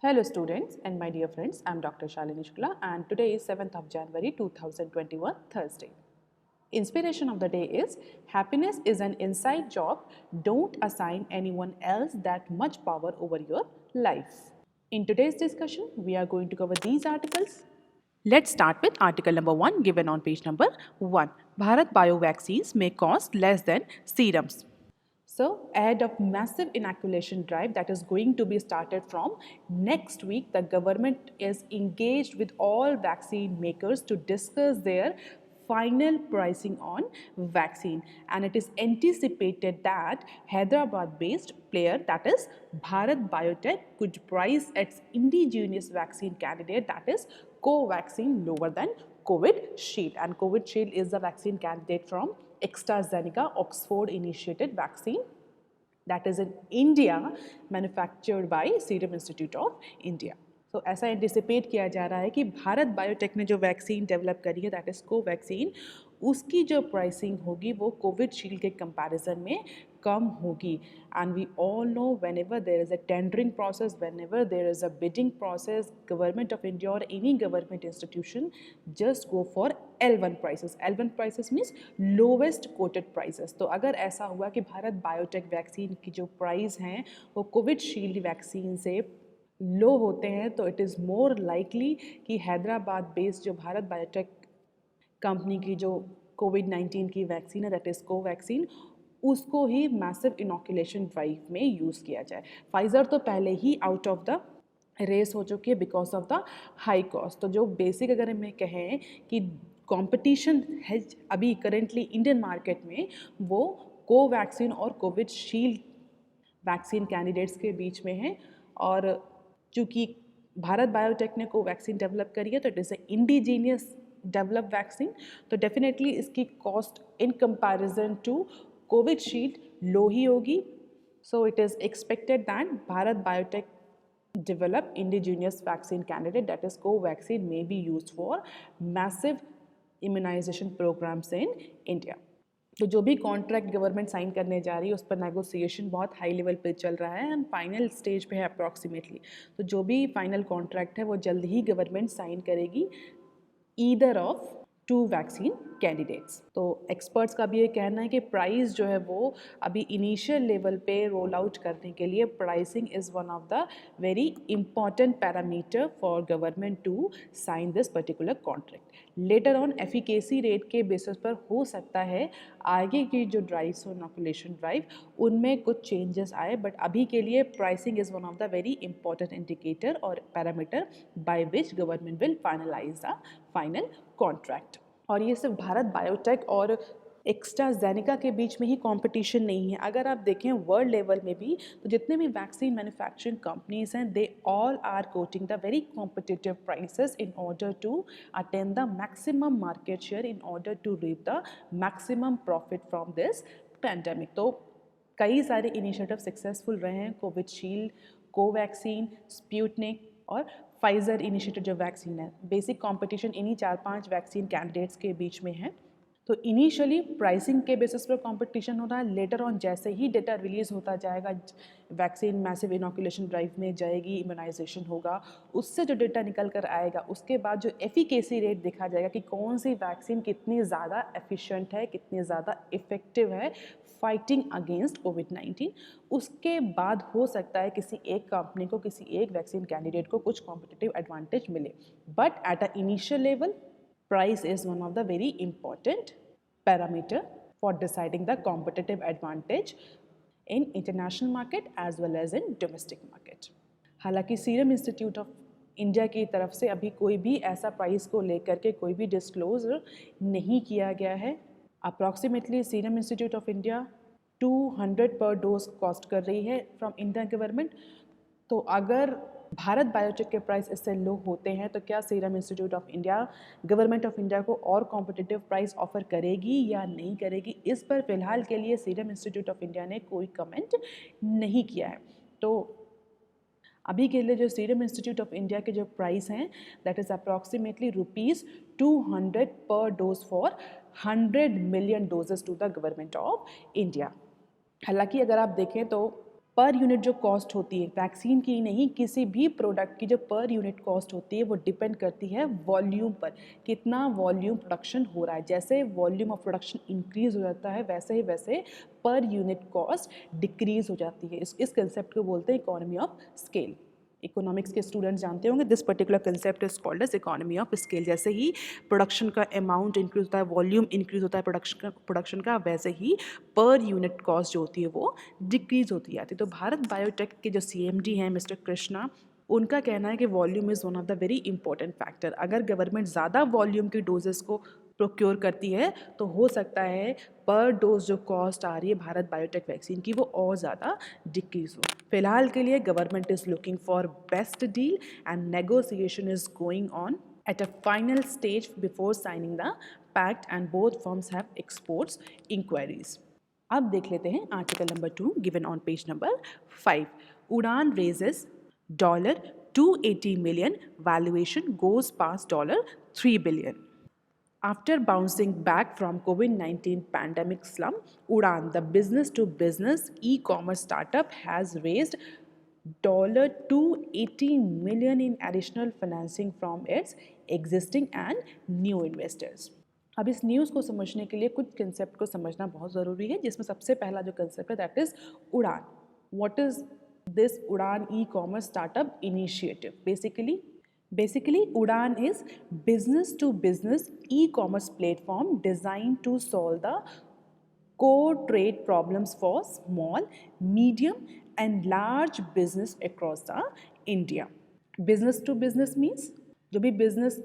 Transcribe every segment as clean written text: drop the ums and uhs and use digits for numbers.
Hello students and my dear friends, I am Dr. Shalini Shukla and today is 7th of January 2021 Thursday. Inspiration of the day is happiness is an inside job. Don't assign anyone else that much power over your life. In today's discussion, we are going to cover these articles. Let's start with article number 1 given on page number 1. Bharat Bio vaccines may cost less than serums. So, ahead of massive inoculation drive that is going to be started from next week, the government is engaged with all vaccine makers to discuss their final pricing on vaccine, and it is anticipated that Hyderabad based player, that is Bharat Biotech, could price its indigenous vaccine candidate, that is Covaxin, lower than Covishield, and Covishield is the vaccine candidate from AstraZeneca Oxford initiated vaccine that is in India, manufactured by Serum Institute of India. तो ऐसा anticipate किया जा रहा है कि भारत बायोटेक ने जो vaccine develop करी है, दैट इज़ कोवैक्सीन, उसकी जो प्राइसिंग होगी वो कोविशील्ड के कंपैरिजन में कम होगी. And we all know whenever there is a tendering process, whenever there is a bidding process, government of India और any government institution just go for L1 prices. L1 prices means lowest quoted prices. तो अगर ऐसा हुआ कि Bharat biotech vaccine की जो price हैं वो कोविशील्ड वैक्सीन से लो होते हैं, तो इट इज़ मोर लाइकली कि हैदराबाद बेस्ड जो भारत बायोटेक कंपनी की जो कोविड-19 की वैक्सीन है, दैट इज़ कोवैक्सीन, उसको ही मैसिव इनोकुलेशन ड्राइव में यूज़ किया जाए. फाइज़र तो पहले ही आउट ऑफ द रेस हो चुकी है because of the high cost. तो जो बेसिक अगर हमें कहें कि कंपटीशन है अभी करेंटली इंडियन मार्केट में, वो कोवैक्सीन और कोविशील्ड वैक्सीन कैंडिडेट्स के बीच में है. और चूँकि भारत बायोटेक ने कोवैक्सीन डेवलप करी है, तो it is a indigenous develop vaccine, तो डेफिनेटली इसकी cost in comparison to Covishield low ही होगी. So it is expected that Bharat Biotech develop indigenous vaccine candidate, that is Covaxin, may be used for massive immunization programs in India. तो जो भी contract government sign करने जा रही है उस पर नेगोशिएशन बहुत हाई लेवल पे चल रहा है एंड फाइनल स्टेज पे है अप्रॉक्सीमेटली. तो जो भी फाइनल कॉन्ट्रैक्ट है वो जल्द ही गवर्नमेंट साइन करेगी either of two vaccine candidates. तो एक्सपर्ट्स का भी ये कहना है कि प्राइस जो है वो अभी इनिशियल लेवल पे रोल आउट करने के लिए pricing is one of the very important parameter for government to sign this particular contract. Later on efficacy rate के बेसिस पर हो सकता है आगे की जो ड्राइव्स हो इनोकुलेशन ड्राइव उनमें कुछ चेंजेस आए, बट अभी के लिए pricing is one of the very important indicator और parameter by which government will finalise the final contract. और ये सिर्फ भारत बायोटेक और एक्स्ट्राजेनेका के बीच में ही कंपटीशन नहीं है. अगर आप देखें वर्ल्ड लेवल में भी, तो जितने भी वैक्सीन मैन्युफैक्चरिंग कंपनीज हैं, they all are quoting the very competitive prices in order to attain the maximum market share, in order to reap the maximum profit from this pandemic. तो कई सारे initiative successful रहे हैं. Covishield, Covaxin, Sputnik और Pfizer initiative जो vaccine है. Basic competition इन्हीं 4-5 vaccine candidates के बीच में है. तो इनिशियली प्राइसिंग के बेसिस पर कंपटीशन हो रहा है. लेटर ऑन जैसे ही डेटा रिलीज़ होता जाएगा, वैक्सीन मैसिव इनोकुलेशन ड्राइव में जाएगी, इम्यूनाइजेशन होगा, उससे जो डेटा निकल कर आएगा उसके बाद जो एफिकेसी रेट देखा जाएगा कि कौन सी वैक्सीन कितनी ज़्यादा एफिशिएंट है, कितनी ज़्यादा इफ़ेक्टिव है फाइटिंग अगेंस्ट कोविड-19. उसके बाद हो सकता है किसी एक कंपनी को, किसी एक वैक्सीन कैंडिडेट को कुछ कॉम्पिटिटिव एडवांटेज मिले. But at a initial level, price is one of the very important parameter for deciding the competitive advantage in international market as well as in domestic market. हालांकि serum institute of India की तरफ से अभी कोई भी ऐसा price को लेकर के कोई भी डिस्क्लोजर नहीं किया गया है. Approximately serum institute of India 200 per dose cost कर रही है फ्रॉम इंडियन गवर्नमेंट. तो अगर भारत बायोटेक के प्राइस इससे लो होते हैं तो क्या serum institute of India government of India को और कॉम्पिटिटिव प्राइस ऑफर करेगी या नहीं करेगी, इस पर फिलहाल के लिए सीरम इंस्टीट्यूट ऑफ इंडिया ने कोई कमेंट नहीं किया है. तो अभी के लिए जो सीरम इंस्टीट्यूट ऑफ इंडिया के जो प्राइस हैं, that is approximately ₹200 per dose for 100 million doses to the government of India. हालांकि अगर आप देखें तो पर यूनिट जो कॉस्ट होती है वैक्सीन की नहीं, किसी भी प्रोडक्ट की जो पर यूनिट कॉस्ट होती है वो डिपेंड करती है वॉल्यूम पर, कितना वॉल्यूम प्रोडक्शन हो रहा है। जैसे वॉल्यूम ऑफ प्रोडक्शन इंक्रीज हो जाता है वैसे पर यूनिट कॉस्ट डिक्रीज हो जाती है। इस कंसेप्ट को बोलते हैं इकोनॉमी ऑफ स्केल। इकोनॉमिक्स के स्टूडेंट्स जानते होंगे this particular concept is called as economy of scale. जैसे ही प्रोडक्शन का अमाउंट इंक्रीज होता है, वॉल्यूम इंक्रीज होता है प्रोडक्शन का, वैसे ही पर यूनिट कॉस्ट जो होती है वो डिक्रीज होती जाती है। तो भारत बायोटेक के जो CMD हैं मिस्टर कृष्णा, उनका कहना है कि volume is one of the very important factor. अगर गवर्नमेंट ज़्यादा वॉल्यूम की डोजेस को प्रोक्योर करती है तो हो सकता है पर डोज जो कॉस्ट आ रही है भारत बायोटेक वैक्सीन की वो और ज़्यादा डिक्रीज हो। फिलहाल के लिए government is looking for best deal and negotiation is going on at a final stage before signing the pact and both firms have exports inquiries. अब देख लेते हैं article number 2 given on page number 5। उड़ान raises $280 million, valuation goes past $3 billion. After bouncing back from COVID-19 pandemic slump, Udaan, the business-to-business e-commerce startup, has raised $280 million in additional financing from its existing and new investors. अब इस news को समझने के लिए कुछ concept को समझना बहुत ज़रूरी है, जिसमें सबसे पहला जो कंसेप्ट है that is Udaan. What is this Udaan e-commerce startup initiative? Basically, Udaan is business-to-business e-commerce platform designed to solve the core trade problems for small, medium, and large business across the India. Business-to-business means जो भी business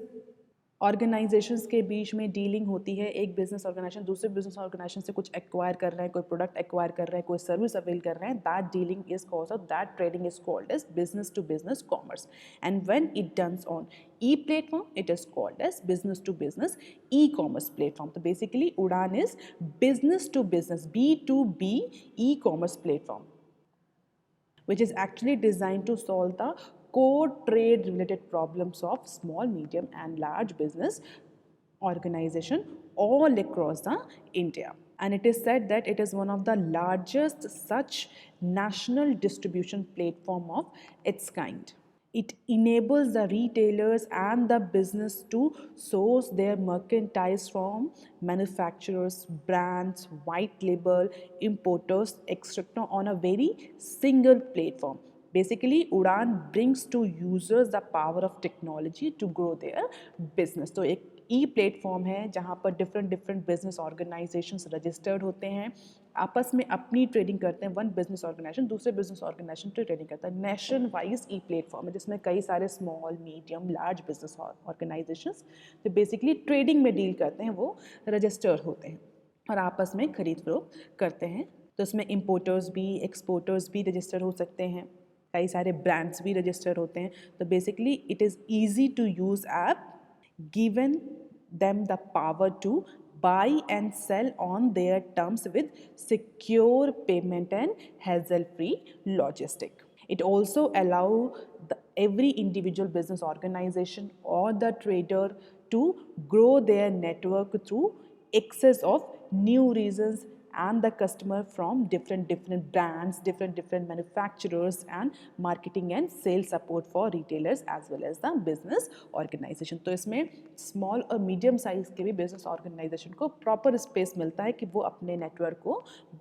organisations के बीच में dealing होती है, एक business organisation दूसरे business organisation से कुछ एक्वायर कर रहा है, कोई प्रोडक्ट एक्वायर कर रहा है, कोई सर्विस अवेल कर रहे हैं, that dealing is called, that trading is called as business to business commerce. And when it done's on e platform it is called as business to business e commerce platform. तो basically Udaan is business to business B2B e commerce platform which is actually designed to solve the core trade related problems of small, medium and large business organization all across the India. And it is said that it is one of the largest such national distribution platform of its kind. It enables the retailers and the business to source their merchandise from manufacturers, brands, white label, importers, etc. on a very single platform. Basically, Udaan brings to users the power of technology to grow their business. तो एक ई platform है जहाँ पर different business organisations registered होते हैं, आपस में अपनी ट्रेडिंग करते हैं। वन बिजनेस ऑर्गेनाइजेशन दूसरे बिजनेस ऑर्गेनाइजेशन से ट्रेडिंग करता है। नेशन वाइज ई प्लेटफॉर्म है जिसमें कई सारे small, medium, large business organisations जो बेसिकली ट्रेडिंग में डील करते हैं वो रजिस्टर्ड होते हैं और आपस में खरीद फरोख्त करते हैं। तो उसमें इम्पोर्टर्स भी एक्सपोर्टर्स भी रजिस्टर हो सकते हैं, कई सारे ब्रांड्स भी रजिस्टर होते हैं। तो basically it is easy to use app, given them the power to buy and sell on their terms with secure payment and hassle-free logistic. It also allows every individual business organization or the trader to grow their network through access of new regions and the customer from different brands, different manufacturers, and marketing and sales support for retailers as well as the business organization. तो इसमें small और medium size के भी business organisation को proper space मिलता है कि वो अपने नेटवर्क को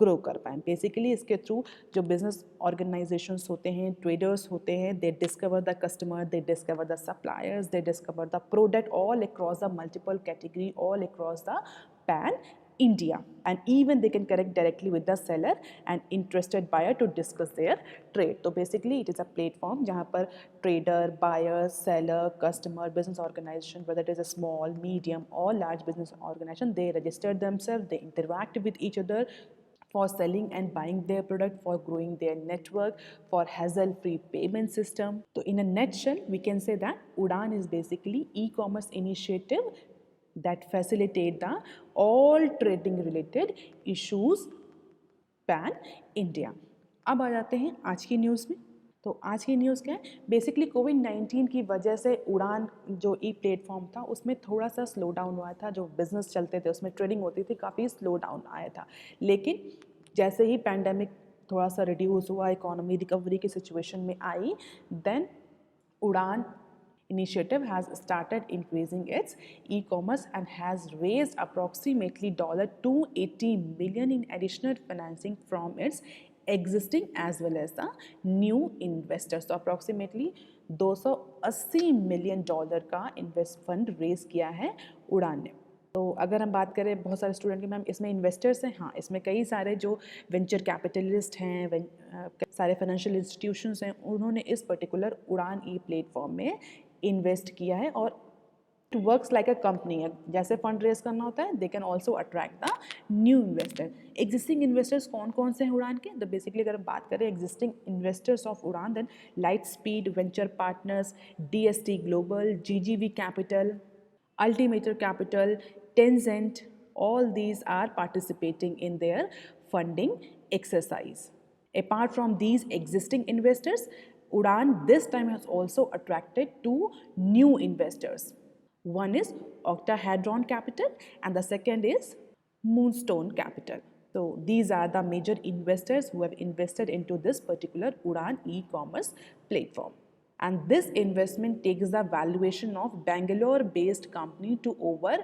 ग्रो कर पाएँ। बेसिकली इसके थ्रू जो बिजनेस ऑर्गेनाइजेशंस होते हैं, ट्रेडर्स होते हैं, दे discover the customer, they discover the suppliers, they discover the product all across the multiple category, all across the pan India, and even they can connect directly with the seller and interested buyer to discuss their trade. तो basically it is a platform जहाँ पर trader, buyer, seller, customer, business organization, whether it is a small, medium or large business organization, they register themselves, they interact with each other for selling and buying their product, for growing their network, for hassle-free payment system. So in a nutshell, we can say that Udaan is basically e-commerce initiative that facilitate the all trading related issues pan India. अब आ जाते हैं आज की news में। तो आज की news क्या है? बेसिकली कोविड-19 की वजह से उड़ान जो ई प्लेटफॉर्म था उसमें थोड़ा सा स्लो डाउन हुआ था। जो बिजनेस चलते थे उसमें ट्रेडिंग होती थी, काफ़ी स्लो डाउन आया था। लेकिन जैसे ही पैंडेमिक थोड़ा सा रिड्यूस हुआ, इकोनॉमी रिकवरी की सिचुएशन में आई, देन उड़ान initiative has started increasing its e-commerce and has raised approximately $280 million in additional financing from its existing as well as the new investors. तो approximately $280 million का invest fund raise किया है उड़ान ने. तो अगर हम बात करें बहुत सारे स्टूडेंट के मैम इसमें इन्वेस्टर्स हैं, हाँ इसमें कई सारे जो वेंचर कैपिटलिस्ट हैं, सारे फाइनेंशियल इंस्टीट्यूशंस हैं, उन्होंने इस पर्टिकुलर उड़ान ई प्लेटफॉर्म में इन्वेस्ट किया है. और it works like a company, जैसे फंड रेज करना होता है they can also attract the new investor. Existing investors कौन कौन से हैं उड़ान के? तो बेसिकली अगर हम बात करें existing investors of Udaan, then Lightspeed Venture Partners, DST Global, GGV Capital, Altimeter Capital, Tencent, all these are participating in their funding exercise. Apart from these existing investors, Udaan this time has also attracted two new investors. One is Octahedron Capital and the second is Moonstone Capital. So these are the major investors who have invested into this particular Udaan e-commerce platform. And this investment takes the valuation of Bangalore-based company to over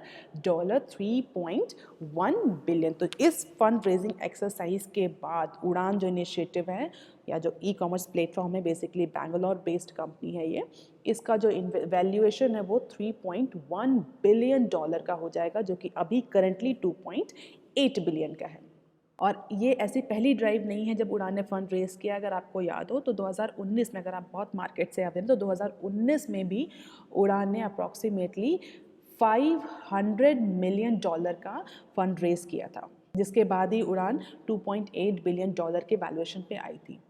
$3.1 billion. तो इस fund raising exercise के बाद उड़ान जो initiative है या जो ई commerce platform है, बेसिकली बैंगलोर बेस्ड कंपनी है ये, इसका जो वैल्यूएशन है वो $3.1 बिलियन का हो जाएगा, जो कि अभी करंटली $2.8 बिलियन का है. और ये ऐसी पहली ड्राइव नहीं है जब उड़ान ने फंड रेज किया. अगर आपको याद हो तो 2019 में, अगर आप बहुत मार्केट से आते हैं तो 2019 में भी उड़ान ने अप्रॉक्सीमेटली $500 मिलियन का फंड रेज किया था, जिसके बाद ही उड़ान $2.8 बिलियन के वैल्यूएशन पे आई थी.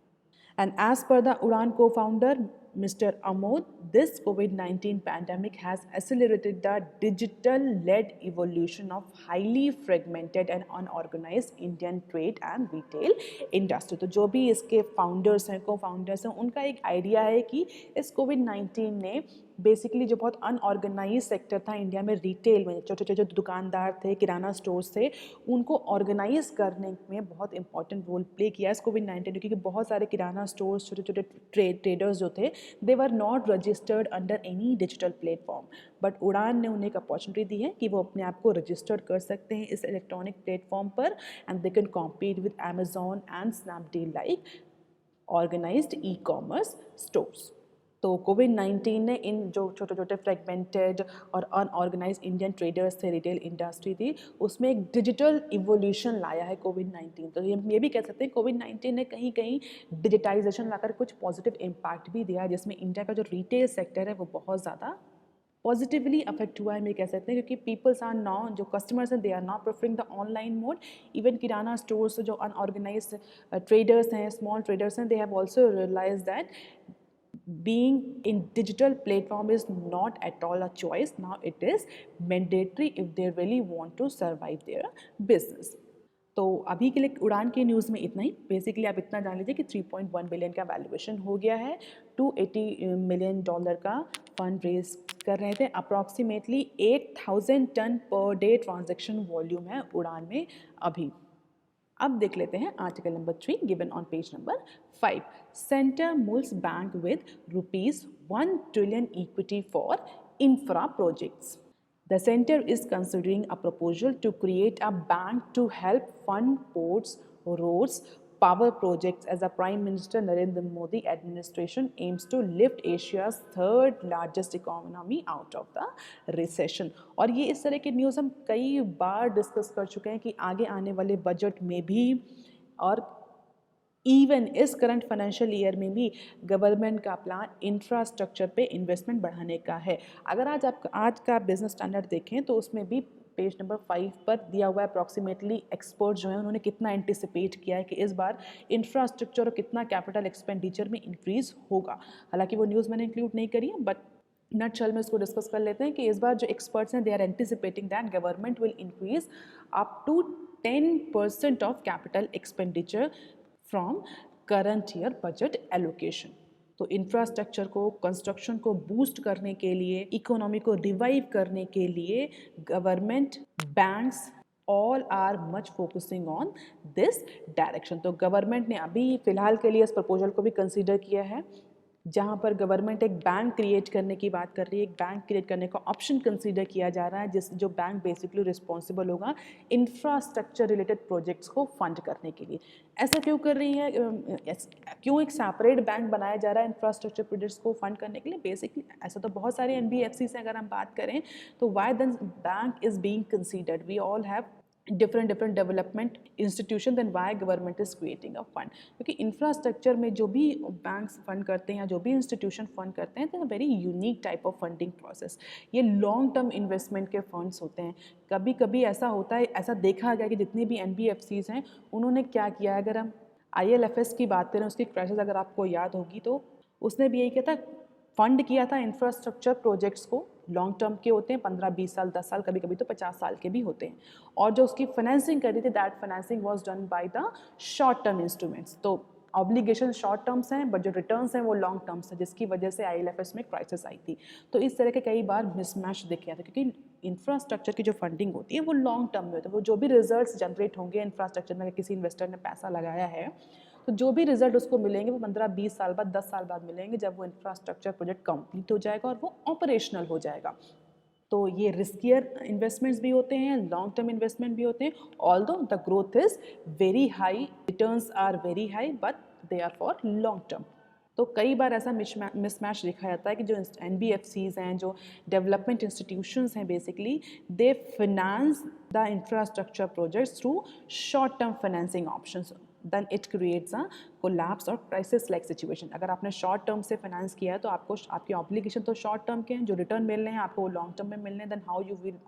And as per the Udaan co-founder, Mr. Amod, this COVID-19 pandemic has accelerated the digital-led evolution of highly fragmented and unorganized Indian trade and retail industry. तो जो भी इसके founders हैं, co-founders हैं, उनका एक idea है कि इस COVID-19 ने बेसिकली जो बहुत अनऑर्गेनाइज सेक्टर था इंडिया में, रिटेल में छोटे छोटे जो दुकानदार थे, किराना स्टोर्स थे, उनको ऑर्गेनाइज करने में बहुत इंपॉर्टेंट रोल प्ले किया इस कोविड-19 ने. क्योंकि बहुत सारे किराना स्टोर्स, छोटे छोटे ट्रेडर्स जो थे, they were not registered under any digital platform. But Udaan ने उन्हें एक अपॉर्चुनिटी दी है कि वो अपने आप को रजिस्टर्ड कर सकते हैं इस इलेक्ट्रॉनिक प्लेटफॉर्म पर, and they can compete with Amazon and Snapdeal like organised e-commerce stores. तो कोविड-19 ने इन जो छोटे छोटे फ्रेगमेंटेड और अनऑर्गेनाइज इंडियन ट्रेडर्स थे, रिटेल इंडस्ट्री थी, उसमें एक डिजिटल इवोल्यूशन लाया है कोविड-19. तो ये भी कह सकते हैं कोविड-19 ने कहीं कहीं डिजिटाइजेशन लाकर कुछ पॉजिटिव इम्पैक्ट भी दिया है, जिसमें इंडिया का जो रिटेल सेक्टर है वो बहुत ज़्यादा पॉजिटिवली अफेक्ट हुआ है, मैं कह सकते हैं. क्योंकि पीपल्स आर नाउ, जो कस्टमर्स हैं, they are now preferring the online mode. Even kirana stores जो अनऑर्गेनाइज ट्रेडर्स हैं, स्मॉल ट्रेडर्स हैं, they have also realise that being in digital platform is not at all a choice. Now it is mandatory if they really want to survive their business. तो अभी के लिए उड़ान के news में इतना ही. बेसिकली आप इतना जान लीजिए कि 3.1 बिलियन का वैल्यूएशन हो गया है. $280 मिलियन का फंड रेज कर रहे थे. Approximately 8,000 tonne per day transaction volume है उड़ान में अभी. अब देख लेते हैं article number 3 given on page number 5. Centre moves bank with ₹1 trillion equity for infra projects. The center is considering a proposal to create a bank to help fund ports, roads, power projects as the Prime Minister Narendra Modi administration aims to lift Asia's third largest economy out of the recession. और ये इस तरह की news हम कई बार discuss कर चुके हैं कि आगे आने वाले बजट में भी और इवन इस करंट फाइनेंशियल ईयर में भी गवर्नमेंट का प्लान इंफ्रास्ट्रक्चर पे इन्वेस्टमेंट बढ़ाने का है. अगर आज का बिजनेस स्टैंडर्ड देखें तो उसमें भी पेज नंबर 5 पर दिया हुआ है अप्रॉक्सीमेटली एक्सपर्ट जो है उन्होंने कितना एंटिसिपेट किया है कि इस बार इंफ्रास्ट्रक्चर और कितना कैपिटल एक्सपेंडिचर में इंक्रीज होगा. हालांकि वो न्यूज़ मैंने इंक्लूड नहीं करी है, बट नटशेल में इसको डिस्कस कर लेते हैं कि इस बार जो एक्सपर्ट्स हैं they are anticipating that government will increase up to 10% of capital expenditure from current year budget allocation. तो इंफ्रास्ट्रक्चर को, कंस्ट्रक्शन को बूस्ट करने के लिए, इकोनॉमी को रिवाइव करने के लिए government, banks all are much focusing on this direction. तो गवर्नमेंट ने अभी फिलहाल के लिए इस प्रपोजल को भी कंसीडर किया है, जहाँ पर गवर्नमेंट एक बैंक क्रिएट करने की बात कर रही है। एक बैंक क्रिएट करने का ऑप्शन कंसीडर किया जा रहा है, जो बैंक बेसिकली रिस्पॉन्सिबल होगा इंफ्रास्ट्रक्चर रिलेटेड प्रोजेक्ट्स को फंड करने के लिए। ऐसा क्यों कर रही है, क्यों एक सेपरेट बैंक बनाया जा रहा है इंफ्रास्ट्रक्चर प्रोजेक्ट्स को फंड करने के लिए? बेसिकली ऐसा तो बहुत सारे NBFCs हैं अगर हम बात करें, तो why then bank is being considered? We all have different development institution, then why government is creating a fund? क्योंकि इंफ्रास्ट्रक्चर में जो भी बैंक्स फंड करते हैं या जो भी इंस्टीट्यूशन फंड करते हैं, तो very unique type of funding process. ये लॉन्ग टर्म इन्वेस्टमेंट के फंड्स होते हैं। कभी कभी ऐसा होता है, ऐसा देखा गया कि जितनी भी NBFCs हैं उन्होंने क्या किया है, अगर हम IL&FS की बात करें, उसकी क्राइसिस अगर आपको याद होगी, तो उसने भी यही किया था, फंड किया था इंफ्रास्ट्रक्चर प्रोजेक्ट्स को। लॉन्ग टर्म के होते हैं, 15-20 साल, 10 साल, कभी कभी तो 50 साल के भी होते हैं। और जो उसकी फाइनेंसिंग करी थी, that financing was done by the short term instruments. तो ऑब्लिगेशन शॉर्ट टर्म्स हैं, बट जो रिटर्न्स हैं वो लॉन्ग टर्म्स हैं, जिसकी वजह से IL&FS में क्राइसिस आई थी। तो इस तरह के कई बार मिसमैच दिखे था, क्योंकि इंफ्रास्ट्रक्चर की जो फंडिंग होती है वो लॉन्ग टर्म में होती है। वो जो भी रिजल्ट्स जनरेट होंगे इंफ्रास्ट्रक्चर में, अगर किसी इन्वेस्टर ने पैसा लगाया है, तो जो भी रिजल्ट उसको मिलेंगे वो 15-20 साल बाद, 10 साल बाद मिलेंगे, जब वो इंफ्रास्ट्रक्चर प्रोजेक्ट कंप्लीट हो जाएगा और वो ऑपरेशनल हो जाएगा। तो ये रिस्कियर इन्वेस्टमेंट्स भी होते हैं, लॉन्ग टर्म इन्वेस्टमेंट भी होते हैं। Although the growth is very high, returns are very high, but they are for long term. तो कई बार ऐसा मिसमैच देखा जाता है कि जो NBFCs हैं, जो डेवलपमेंट इंस्टीट्यूशंस हैं, basically they finance the infrastructure projects through short term financing options, then it creates a collapse और crisis like situation। अगर आपने शॉर्ट टर्म से फाइनेंस किया है, तो आपको आपके ऑब्लिगेशन तो शॉर्ट टर्म के हैं, जो रिटर्न मिल रहे हैं आपको वो लॉन्ग टर्म में मिलने हैं, then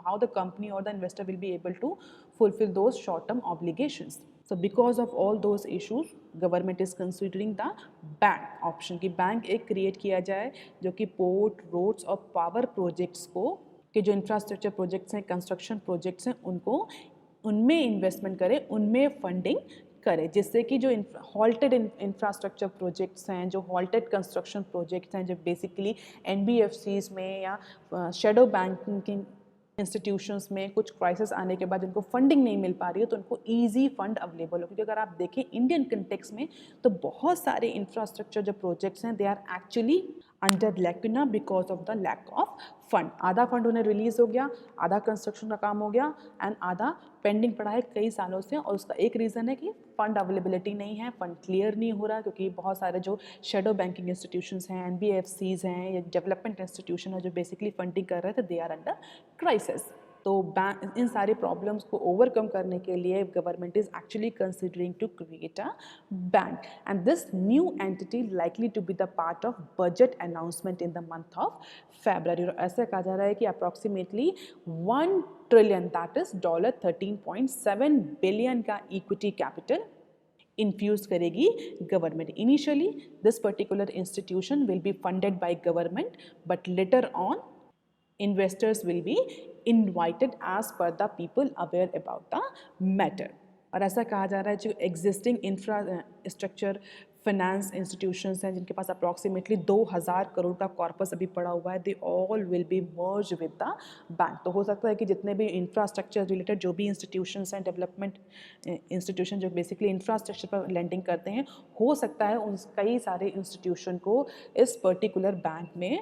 how the company or the investor will be able to fulfill those short term obligations। So because of all those issues, government is considering the bank option, कि bank एक create किया जाए जो कि port, roads और power projects को, कि जो इंफ्रास्ट्रक्चर प्रोजेक्ट्स हैं, कंस्ट्रक्शन प्रोजेक्ट्स हैं, उनको उनमें इन्वेस्टमेंट करे, उनमें फंडिंग करे, जिससे कि जो हॉल्टेड इंफ्रास्ट्रक्चर प्रोजेक्ट्स हैं, जो हॉल्टेड कंस्ट्रक्शन प्रोजेक्ट्स हैं, जो बेसिकली NBFCs में या शेडो बैंकिंग इंस्टीट्यूशंस में कुछ क्राइसिस आने के बाद जिनको फंडिंग नहीं मिल पा रही है, तो उनको ईजी फंड अवेलेबल हो। क्योंकि अगर आप देखें इंडियन कंटेक्स में, तो बहुत सारे इंफ्रास्ट्रक्चर जो प्रोजेक्ट्स हैं, they are actually under lacuna because of the lack of fund. आधा फंड उन्हें रिलीज हो गया, आधा कंस्ट्रक्शन का काम हो गया, एंड आधा पेंडिंग पड़ा है कई सालों से। और उसका एक रीज़न है कि फंड अवेलेबिलिटी नहीं है, फंड क्लियर नहीं हो रहा, क्योंकि बहुत सारे जो शेडो बैंकिंग इंस्टीट्यूशंस हैं, NBFCs हैं, या डेवलपमेंट इंस्टीट्यूशन है जो बेसिकली फंडिंग कर रहे थे, दे आर अंडर क्राइसिस। तो इन सारे प्रॉब्लम्स को ओवरकम करने के लिए government is actually considering to create a bank, and this new entity likely to be the part of budget announcement in the month of February. और ऐसा कहा जा रहा है कि approximately 1 trillion, that is $13.7 billion का इक्विटी कैपिटल इन्फ्यूज करेगी government. Initially this particular institution will be funded by government, but later on investors will be invited as per the people aware about the matter। और ऐसा कहा जा रहा है जो existing infrastructure finance institutions हैं, जिनके पास अप्रॉक्सीमेटली 2000 करोड़ का कॉर्पस अभी पड़ा हुआ है, they all will be merge with the bank. तो हो सकता है कि जितने भी इंफ्रास्ट्रक्चर रिलेटेड जो भी इंस्टीट्यूशंस हैं, डेवलपमेंट इंस्टीट्यूशन जो बेसिकली इंफ्रास्ट्रक्चर पर लेंडिंग करते हैं, हो सकता है उन कई सारे इंस्टीट्यूशन को इस पर्टिकुलर बैंक में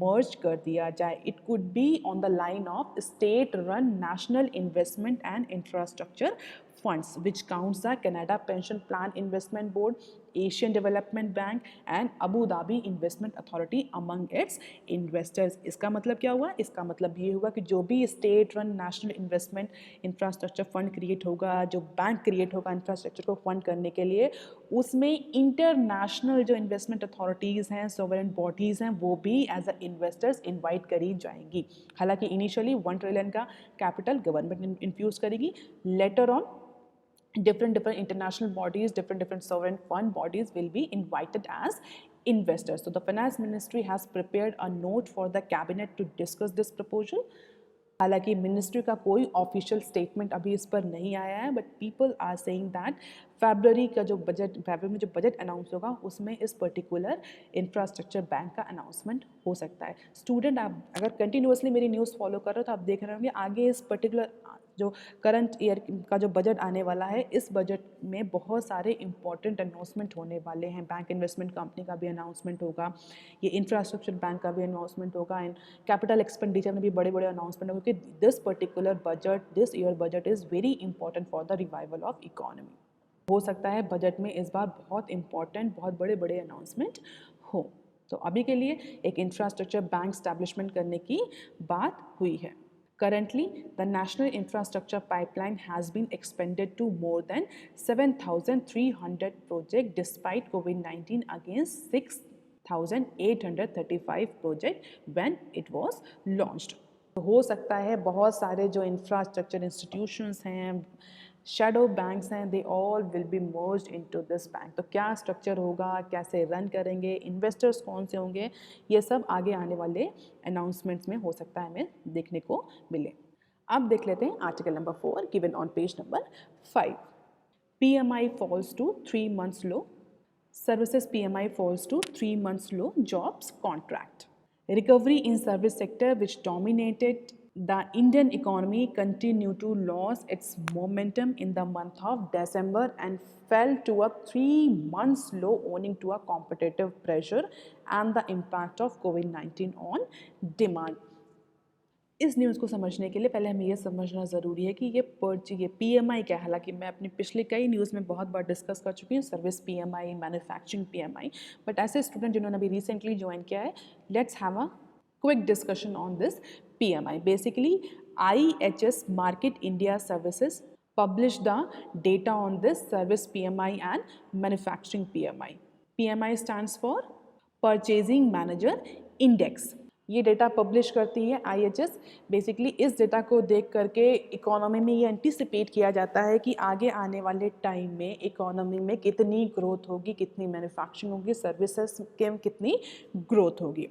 मर्ज कर दिया जाए। It could be on the line of state run national investment and infrastructure funds, which counts the Canada Pension Plan Investment Board, Asian Development Bank and Abu Dhabi Investment Authority among its investors। इसका मतलब क्या हुआ? इसका मतलब ये हुआ कि जो भी state run national investment infrastructure fund create होगा, जो बैंक क्रिएट होगा इंफ्रास्ट्रक्चर को फंड करने के लिए, उसमें इंटरनेशनल जो इन्वेस्टमेंट अथॉरिटीज़ हैं, सोवरेन बॉडीज़ हैं, वो भी एज अ इन्वेस्टर्स इन्वाइट करी जाएंगी। हालांकि इनिशियली 1 ट्रिलियन का कैपिटल गवर्नमेंट इन्फ्यूज़ करेगी, later on different international bodies, different sovereign fund bodies will be invited as investors। So the finance ministry has prepared a note for the cabinet to discuss this proposal। हालांकि ministry का कोई official statement अभी इस पर नहीं आया है, but people are saying that फरवरी में जो बजट अनाउंस होगा उसमें इस पर्टिकुलर इंफ्रास्ट्रक्चर बैंक का अनाउंसमेंट हो सकता है। स्टूडेंट, आप अगर कंटिन्यूअसली मेरी न्यूज़ फॉलो कर रहे हो तो आप देख रहे होंगे आगे इस पर्टिकुलर जो करंट ईयर का जो बजट आने वाला है, इस बजट में बहुत सारे इंपॉर्टेंट अनाउंसमेंट होने वाले हैं। बैंक इन्वेस्टमेंट कंपनी का भी अनाउंसमेंट होगा, ये इंफ्रास्ट्रक्चर बैंक का भी अनाउंसमेंट होगा, एंड कैपिटल एक्सपेंडिचर में भी बड़े बड़े अनाउंसमेंट होंगे, क्योंकि this particular budget, this year budget is very important for the revival of economy. हो सकता है बजट में इस बार बहुत इंपॉर्टेंट, बहुत बड़े बड़े अनाउंसमेंट हो। तो अभी के लिए एक इंफ्रास्ट्रक्चर बैंक स्टैब्लिशमेंट करने की बात हुई है। Currently, the national infrastructure pipeline has been expanded to more than 7,300 projects despite COVID-19 against 6,835 projects when it was launched. हो सकता है बहुत सारे जो इंफ्रास्ट्रक्चर इंस्टीट्यूशंस हैं, शैडो बैंक्स हैं, they all will be merged into this bank. तो क्या स्ट्रक्चर होगा, कैसे रन करेंगे, इन्वेस्टर्स कौन से होंगे, ये सब आगे आने वाले अनाउंसमेंट्स में हो सकता है हमें देखने को मिले। अब देख लेते हैं article number 4 given on page number 5। PMI falls to 3 months low. Services PMI falls to 3 months low. Jobs contract. Recovery in service sector which dominated the Indian economy continued to lose its momentum in the month of December and fell to a 3 months low owing to a competitive pressure and the impact of COVID-19 on demand. इस news को समझने के लिए पहले हमें ये समझना ज़रूरी है कि ये PMI क्या है। हालांकि मैं अपनी पिछली कई न्यूज़ में बहुत बार डिस्कस कर चुकी हूँ service PMI, manufacturing PMI, but ऐसे स्टूडेंट जिन्होंने अभी रिसेंटली ज्वाइन किया है, let's have a quick discussion on this PMI. Basically, IHS Markit India Services published the data on this service PMI and manufacturing PMI. PMI stands for Purchasing Manager Index. ये data publish करती है IHS। Basically इस data को देख करके economy में ये anticipate किया जाता है कि आगे आने वाले टाइम में इकोनॉमी में कितनी ग्रोथ होगी, कितनी मैन्युफैक्चरिंग होगी, सर्विसेज के कितनी ग्रोथ होगी।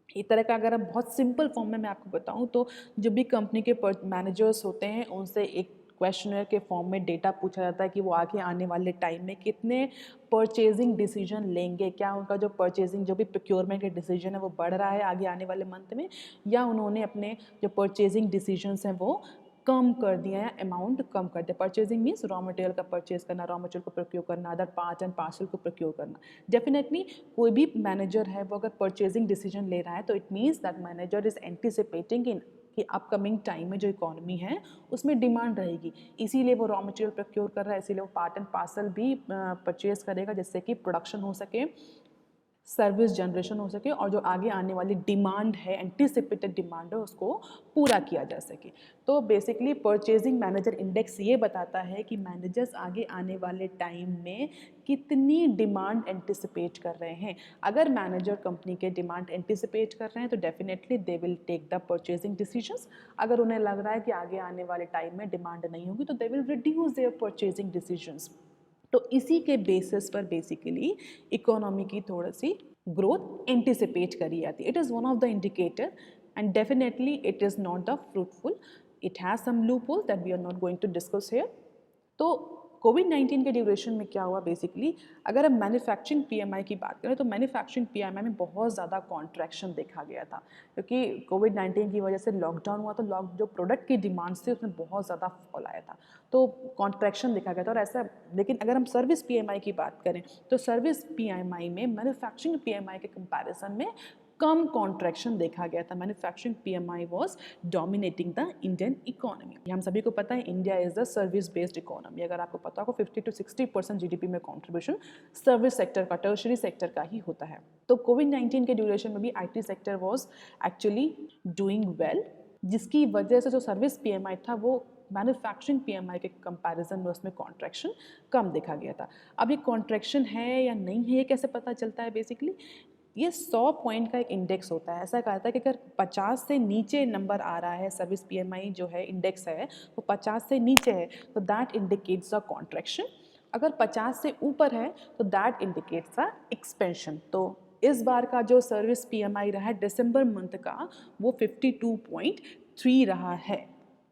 इस तरह का अगर हम बहुत सिंपल फॉर्म में मैं आपको बताऊं तो जो भी कंपनी के मैनेजर्स होते हैं उनसे एक क्वेश्चनर के फॉर्म में डेटा पूछा जाता है कि वो आगे आने वाले टाइम में कितने परचेजिंग डिसीजन लेंगे, क्या उनका जो परचेजिंग जो भी प्रोक्योरमेंट के डिसीजन है वो बढ़ रहा है आगे आने वाले मंथ में, या उन्होंने अपने जो परचेजिंग डिसीजंस हैं वो कम कर दिया है, अमाउंट कम कर दिया। परचेजिंग मीन्स रॉ मटेरियल का परचेज करना, रॉ मटेरियल को प्रोक्योर करना, अदर पार्ट एंड पार्सल को प्रोक्योर करना। डेफिनेटली कोई भी मैनेजर है वो अगर परचेजिंग डिसीजन ले रहा है तो it means that manager is anticipating in कि अपकमिंग टाइम में जो इकोनॉमी है उसमें डिमांड रहेगी, इसीलिए वो रॉ मटेरियल प्रोक्योर कर रहा है, इसीलिए वो पार्ट एंड पार्सल भी परचेज करेगा जिससे कि प्रोडक्शन हो सके, सर्विस जनरेशन हो सके और जो आगे आने वाली डिमांड है, एंटिसिपेटेड डिमांड है, उसको पूरा किया जा सके। तो बेसिकली परचेजिंग मैनेजर इंडेक्स ये बताता है कि मैनेजर्स आगे आने वाले टाइम में कितनी डिमांड एंटिसिपेट कर रहे हैं। अगर मैनेजर कंपनी के डिमांड एंटिसिपेट कर रहे हैं तो definitely they will take the purchasing decisions. अगर उन्हें लग रहा है कि आगे आने वाले टाइम में डिमांड नहीं होगी तो they will reduce there purchasing decisions. तो इसी के बेसिस पर बेसिकली इकोनॉमी की थोड़ी सी ग्रोथ एंटिसिपेट करी जाती है। It is one of the indicator and definitely it is not the fruitful, it has some loophole that we are not going to discuss here. तो कोविड-19 के ड्यूरेशन में क्या हुआ बेसिकली, अगर हम मैन्युफैक्चरिंग PMI की बात करें तो मैन्युफैक्चरिंग PMI में बहुत ज़्यादा कॉन्ट्रैक्शन देखा गया था, क्योंकि कोविड-19 की वजह से लॉकडाउन हुआ तो जो प्रोडक्ट की डिमांड्स थी उसमें बहुत ज़्यादा फॉल आया था, तो कॉन्ट्रैक्शन देखा गया था और ऐसा। लेकिन अगर हम सर्विस PMI की बात करें तो सर्विस PMI में मैन्युफैक्चरिंग PMI के कंपैरिजन में कम कॉन्ट्रैक्शन देखा गया था। Manufacturing PMI was dominating the Indian economy. हम सभी को पता है India is the service based economy. अगर आपको पता हो 50 to 60% GDP में कॉन्ट्रीब्यूशन सर्विस सेक्टर का, टर्शरी सेक्टर का ही होता है। तो कोविड-19 के ड्यूरेशन में भी IT sector was actually doing well, जिसकी वजह से जो सर्विस PMI था वो मैन्युफैक्चरिंग PMI के कंपैरिजन में उसमें कॉन्ट्रैक्शन कम देखा गया था। अब ये कॉन्ट्रैक्शन है या नहीं है ये कैसे पता चलता है, बेसिकली ये 100 पॉइंट का एक इंडेक्स होता है। ऐसा कहता है कि अगर 50 से नीचे नंबर आ रहा है, सर्विस PMI जो है इंडेक्स है वो 50 से नीचे है तो दैट इंडिकेट्स अ कॉन्ट्रैक्शन। अगर 50 से ऊपर है तो दैट इंडिकेट्स अ एक्सपेंशन। तो इस बार का जो सर्विस PMI रहा है दिसंबर मंथ का वो 52.3 रहा है।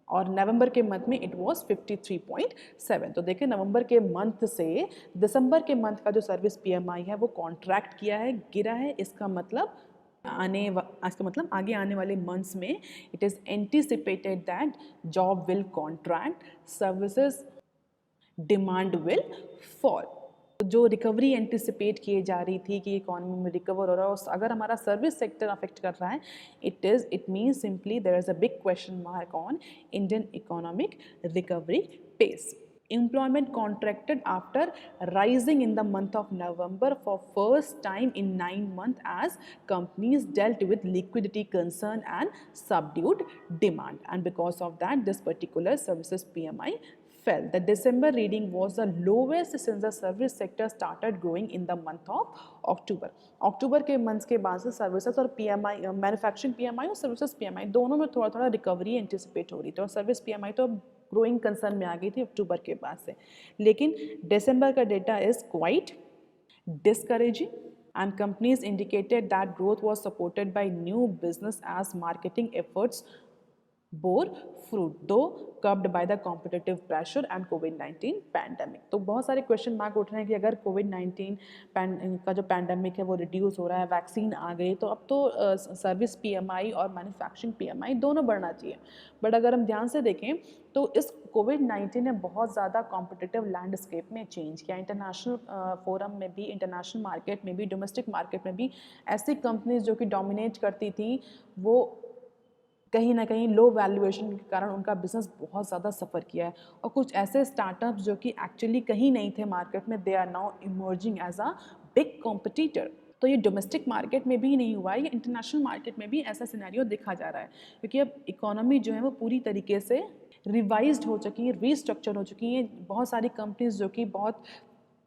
और नवंबर के मंथ में इट वाज 53.7। तो देखिए नवंबर के मंथ से दिसंबर के मंथ का जो सर्विस पीएमआई है वो कॉन्ट्रैक्ट किया है, गिरा है। इसका मतलब आगे आने वाले मंथ्स में it is anticipated that job will contract, services demand will fall. जो रिकवरी एंटिसिपेट किए जा रही थी कि इकोनॉमी में रिकवर हो रहा है, अगर हमारा सर्विस सेक्टर अफेक्ट कर रहा है, it means simply there is a big question mark on Indian economic recovery pace. Employment contracted after rising in the month of November for first time in 9 months as companies dealt with liquidity concern and subdued demand, and because of that this particular services PMI fell. The December reading was the lowest since the service sector started growing in the month of October. अक्टूबर के months के बाद से services और PMI, manufacturing PMI और services PMI दोनों में थोड़ा थोड़ा रिकवरी एंटिसिपेट हो रही थी, और सर्विस पीएमआई तो ग्रोइंग कंसर्न में आ गई थी अक्टूबर के बाद से। लेकिन दिसंबर का data is quite discouraging, and companies indicated that growth was supported by new business as marketing efforts bore fruit, though curbed by the competitive pressure and COVID-19 pandemic. तो बहुत सारे क्वेश्चन मार्क उठ रहे हैं कि अगर कोविड-19 का जो पैंडमिक है वो रिड्यूस हो रहा है, वैक्सीन आ गई, तो अब तो सर्विस पीएमआई और मैन्युफैक्चरिंग पीएमआई दोनों बढ़ना चाहिए। बट अगर हम ध्यान से देखें तो इस कोविड-19 ने बहुत ज़्यादा कॉम्पिटिटिव लैंडस्केप में चेंज किया। इंटरनेशनल फोरम में भी, इंटरनेशनल मार्केट में भी, डोमेस्टिक मार्केट में भी ऐसी कंपनीज जो कि डोमिनेट करती थी वो कहीं ना कहीं लो वैल्यूएशन के कारण उनका बिजनेस बहुत ज़्यादा सफ़र किया है। और कुछ ऐसे स्टार्टअप्स जो कि एक्चुअली कहीं नहीं थे मार्केट में, they are now emerging as a big competitor. तो ये डोमेस्टिक मार्केट में भी नहीं हुआ है, ये इंटरनेशनल मार्केट में भी ऐसा सिनेरियो देखा जा रहा है, क्योंकि अब इकोनॉमी जो है वो पूरी तरीके से रिवाइज्ड हो चुकी है, रीस्ट्रक्चर हो चुकी है। बहुत सारी कंपनीज जो कि बहुत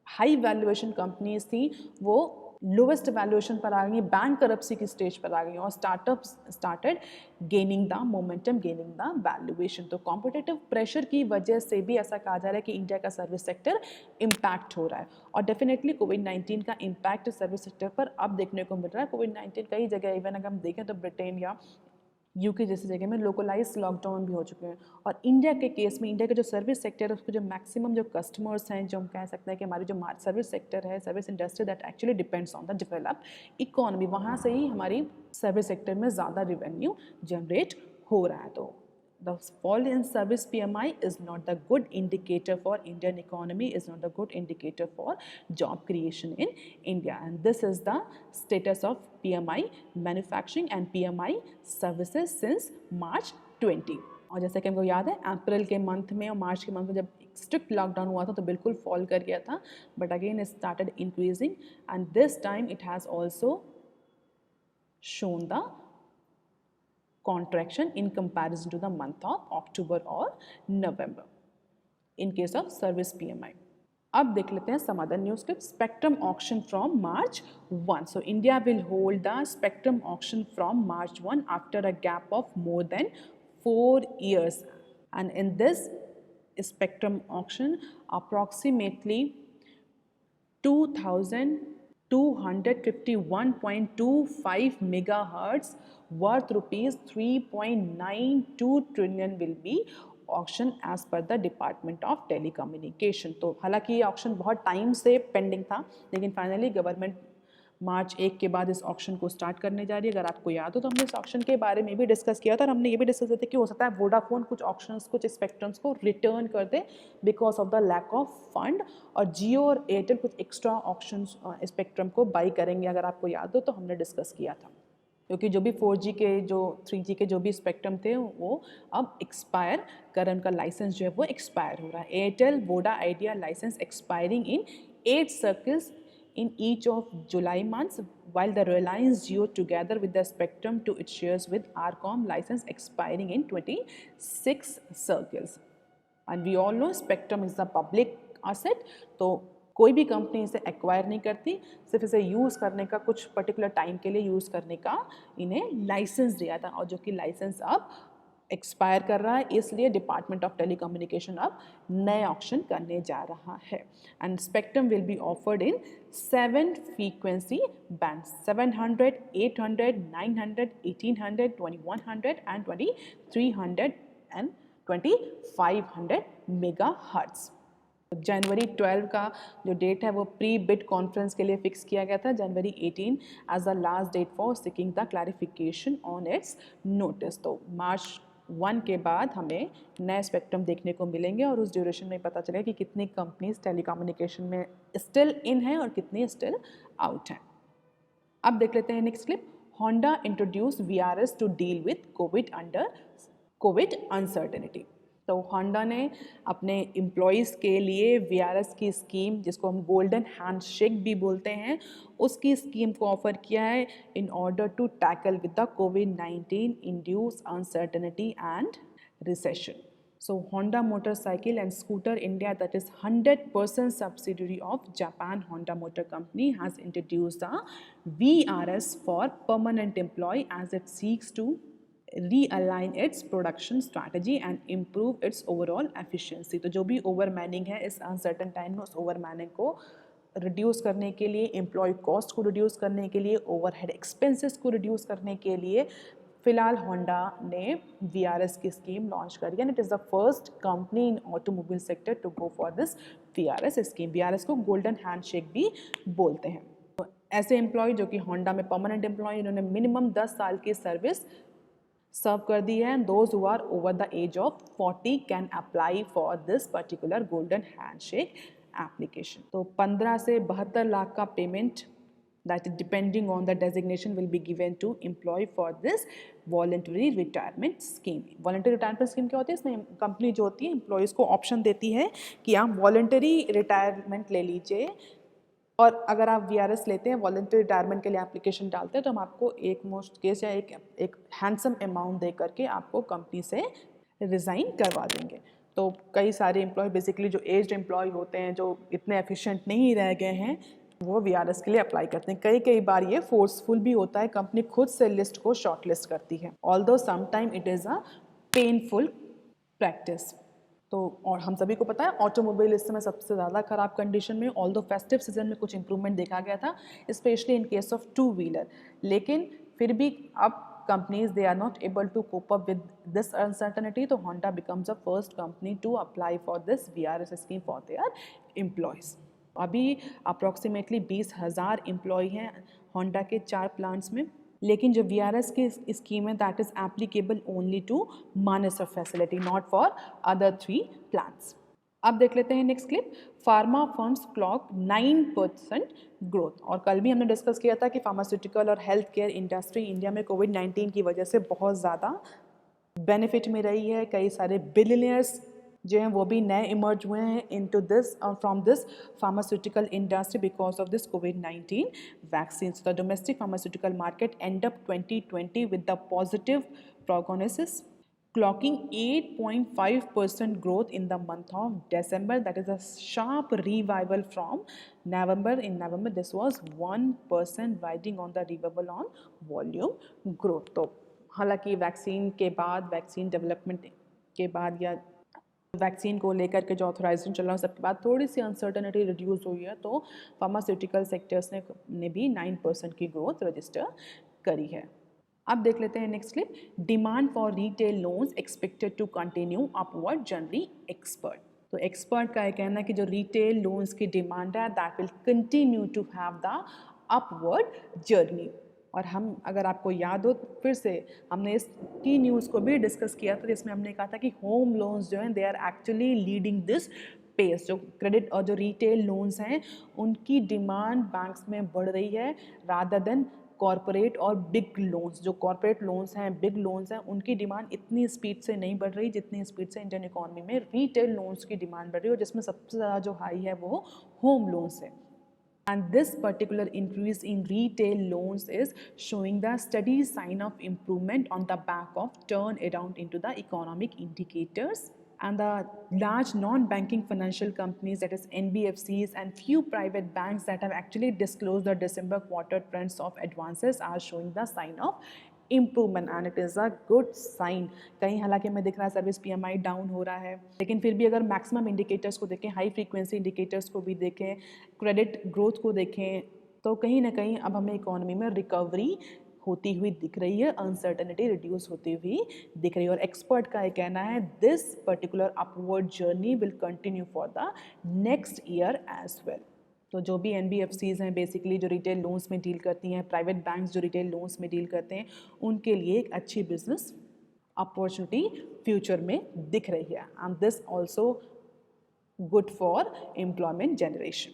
हाई वैल्यूएशन कंपनीज थी वो लोवेस्ट वैल्यूएशन पर आ गई, बैंक करप्सी की स्टेज पर आ गई, और startups started gaining the momentum, gaining the valuation. तो कॉम्पिटिटिव प्रेशर की वजह से भी ऐसा कहा जा रहा है कि इंडिया का सर्विस सेक्टर इम्पैक्ट हो रहा है, और डेफिनेटली कोविड-19 का इम्पैक्ट सर्विस सेक्टर पर अब देखने को मिल रहा है। कोविड-19 कई जगह, इवन अगर हम देखें तो ब्रिटेन या यूके जैसी जगह में लोकलाइज लॉकडाउन भी हो चुके हैं। और इंडिया के केस में, इंडिया का जो सर्विस सेक्टर है उसको जो मैक्सिमम जो कस्टमर्स हैं, जो हम कह सकते हैं कि हमारी जो सर्विस सेक्टर है, service industry that actually depends on the develop economy, वहाँ से ही हमारी सर्विस सेक्टर में ज़्यादा रेवेन्यू जनरेट हो रहा है। तो the fall in service PMI is not the good indicator for Indian economy, is not the good indicator for job creation in India, and this is the status of PMI manufacturing and PMI services since March 20। और जैसे कि हमको याद है अप्रैल के month में और मार्च के मंथ में जब स्ट्रिक्ट लॉकडाउन हुआ था तो बिल्कुल फॉल कर गया था, but again it started increasing, and this time it has also shown the contraction in comparison to the month of October or November in case of service PMI. अब देख लेते हैं some other news clips. Spectrum auction from March 1. So India will hold the spectrum auction from March 1 after a gap of more than 4 years. And in this spectrum auction, approximately 2,251.25 megahertz worth rupees 3.92 trillion will be auction as per the department of telecommunication. तो हालांकि ये auction बहुत time से pending था, लेकिन finally government मार्च 1 के बाद इस ऑक्शन को स्टार्ट करने जा रही है। अगर आपको याद हो तो हमने इस ऑक्शन के बारे में भी डिस्कस किया था, और हमने ये भी डिस्कस किया था कि हो सकता है वोडाफोन कुछ ऑक्शंस, कुछ स्पेक्ट्रम्स को रिटर्न कर दे because of the lack of fund, और जियो और एयरटेल कुछ एक्स्ट्रा ऑक्शंस स्पेक्ट्रम को बाई करेंगे। अगर आपको याद हो तो हमने डिस्कस किया था, क्योंकि जो भी 4G के, जो 3G के जो भी स्पेक्ट्रम थे वो अब एक्सपायर कर, उनका लाइसेंस जो है वो एक्सपायर हो रहा है। Airtel, Voda, Idea licence expiring in 8 circles in each of July months, while the Reliance Jio together with the spectrum to its shares with Arcom license expiring in 26 circles. And we all know spectrum is the public asset, तो कोई भी company इसे acquire नहीं करती, सिर्फ इसे use करने का, कुछ पर्टिकुलर टाइम के लिए यूज़ करने का इन्हें लाइसेंस दिया था, और जो कि लाइसेंस अब एक्सपायर कर रहा है, इसलिए डिपार्टमेंट ऑफ टेलीकम्युनिकेशन अब नए ऑक्शन करने जा रहा है। And spectrum will be offered in 7 frequency band, 700, 800, 900, 1800, 2100 and 2300 and 2500 megahertz. जनवरी 12 का जो डेट है वो प्री बिड कॉन्फ्रेंस के लिए फिक्स किया गया था, January 18 as the last date for seeking the clarification on its notice. तो मार्च 1 के बाद हमें नए स्पेक्ट्रम देखने को मिलेंगे और उस ड्यूरेशन में पता चलेगा कि कितनी कंपनीज टेलीकम्युनिकेशन में स्टिल इन है और कितनी स्टिल आउट हैं। अब देख लेते हैं next clip. Honda introduce VRS to deal with COVID uncertainty. तो होंडा ने अपने एम्प्लॉयज़ के लिए VRS की स्कीम, जिसको हम गोल्डन हैंडशेक भी बोलते हैं, उसकी स्कीम को ऑफर किया है in order to tackle with the COVID-19 induce uncertainty and recession. So Honda Motorcycle and Scooter India, that is 100% subsidiary of Japan Honda Motor Company, has introduced the VRS for permanent employee as it seeks to realign its production strategy and improve its overall efficiency। तो जो भी ओवरमैनिंग है इस uncertain time में, उस ओवरमैनिंग को reduce करने के लिए, एम्प्लॉय कॉस्ट को रिड्यूस करने के लिए, ओवरहेड एक्सपेंसेस को रिड्यूस करने के लिए फिलहाल होंडा ने VRS की स्कीम लॉन्च करी है। And it is the first company in automobile sector to go for this VRS scheme. VRS को गोल्डन हैंडशेक भी बोलते हैं। तो ऐसे एम्प्लॉय जो कि होंडा में परमानेंट एम्प्लॉय, इन्होंने मिनिमम 10 साल की सर्विस सर्व कर दी है, those who are over the age of 40 can apply for this particular golden handshake application. तो 15 से 72 लाख का payment that depending on the designation will be given to employee for this voluntary retirement scheme। voluntary retirement scheme क्या होती है? इसमें company जो होती है एम्प्लॉयज़ को ऑप्शन देती है कि आप वॉलंटरी रिटायरमेंट ले लीजिए, और अगर आप VRS लेते हैं, वॉलंटरी रिटायरमेंट के लिए एप्लीकेशन डालते हैं, तो हम आपको एक मोस्ट केस या एक हैंडसम अमाउंट दे करके आपको कंपनी से रिज़ाइन करवा देंगे। तो कई सारे एम्प्लॉय, बेसिकली जो एज्ड एम्प्लॉय होते हैं, जो इतने एफिशिएंट नहीं रह गए हैं, वो VRS के लिए अप्लाई करते हैं। कई बार ये फोर्सफुल भी होता है, कंपनी खुद से लिस्ट को शॉर्ट लिस्ट करती है, although sometime it is a painful practice. तो और हम सभी को पता है ऑटोमोबाइल इस समय सबसे ज़्यादा ख़राब कंडीशन में, ऑल्दो फेस्टिव सीजन में कुछ इंप्रूवमेंट देखा गया था, specially in case of two wheeler, लेकिन फिर भी अब companies they are not able to cope up with this uncertainty, तो Honda becomes the first company to apply for this VRS scheme for their employees। अभी approximately 20,000 employ हैं Honda के 4 plants में, लेकिन जो VRS की स्कीम है that is applicable only to Manesar facility, not for other 3 plants. अब देख लेते हैं next clip. Pharma firms clock 9% growth. और कल भी हमने डिस्कस किया था कि फार्मास्यूटिकल और हेल्थ केयर इंडस्ट्री इंडिया में COVID-19 की वजह से बहुत ज़्यादा बेनिफिट में रही है। कई सारे बिलियनियर्स जो हैं वो भी नए इमर्ज हुए हैं into this from this pharmaceutical industry because of this COVID-19 vaccine. The domestic pharmaceutical market and up 2020 with the positive prognosis, clocking 8.5% growth in the month of December. That is a sharp revival from November. In November, this was 1% riding on the revival on volume growth. तो हालांकि vaccine के बाद, vaccine development के बाद या vaccine को लेकर के जो ऑथराइजेशन चल रहा है सबके बाद थोड़ी सी अनसर्टनिटी रिड्यूस हुई है, तो फार्मास्यूटिकल सेक्टर्स ने भी 9% की ग्रोथ रजिस्टर करी है। अब देख लेते हैं next clip. Demand for retail loans expected to continue upward generally expert. तो एक्सपर्ट का ये कहना है कि जो रिटेल लोन्स की डिमांड है that will continue to have the upward journey. और हम, अगर आपको याद हो, फिर से हमने इस की न्यूज़ को भी डिस्कस किया था जिसमें हमने कहा था कि होम लोन्स जो हैं they are actually leading this pace. जो क्रेडिट और जो रिटेल लोन्स हैं उनकी डिमांड बैंक्स में बढ़ रही है रादर देन कॉर्पोरेट और बिग लोन्स। जो कॉर्पोरेट लोन्स हैं, बिग लोन्स हैं, उनकी डिमांड इतनी स्पीड से नहीं बढ़ रही जितनी स्पीड से इंडियन इकोनॉमी में रिटेल लोन्स की डिमांड बढ़ रही है, और जिसमें सबसे ज़्यादा जो हाई है वो होम लोन्स है। And this particular increase in retail loans is showing the steady sign of improvement on the back of turnaround into the economic indicators. And the large non-banking financial companies, that is NBFCs, and few private banks that have actually disclosed the December quarter trends of advances are showing the sign of improvement, and it is a good sign. कहीं हालांकि हमें दिख रहा है service PMI down हो रहा है, लेकिन फिर भी अगर मैक्सिमम इंडिकेटर्स को देखें, हाई फ्रीक्वेंसी इंडिकेटर्स को भी देखें, क्रेडिट ग्रोथ को देखें, तो कहीं ना कहीं अब हमें इकोनॉमी में रिकवरी होती हुई दिख रही है, अनसर्टेनिटी रिड्यूस होती हुई दिख रही है। और एक्सपर्ट का ये कहना है this particular upward journey will continue for the next year as well. तो जो भी NBFCs हैं बेसिकली जो रिटेल लोन्स में डील करती हैं, प्राइवेट बैंक्स जो रिटेल लोन्स में डील करते हैं, उनके लिए एक अच्छी बिजनेस अपॉर्चुनिटी फ्यूचर में दिख रही है। And this also good for employment generation.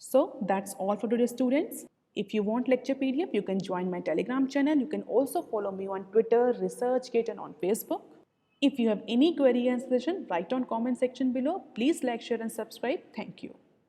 So that's all for today, students. If you want lecture PDF, you can join my Telegram channel. You can also follow me on Twitter, ResearchGate, and on Facebook. If you have any query and suggestion, write on comment section below. Please like, share, and subscribe. Thank you.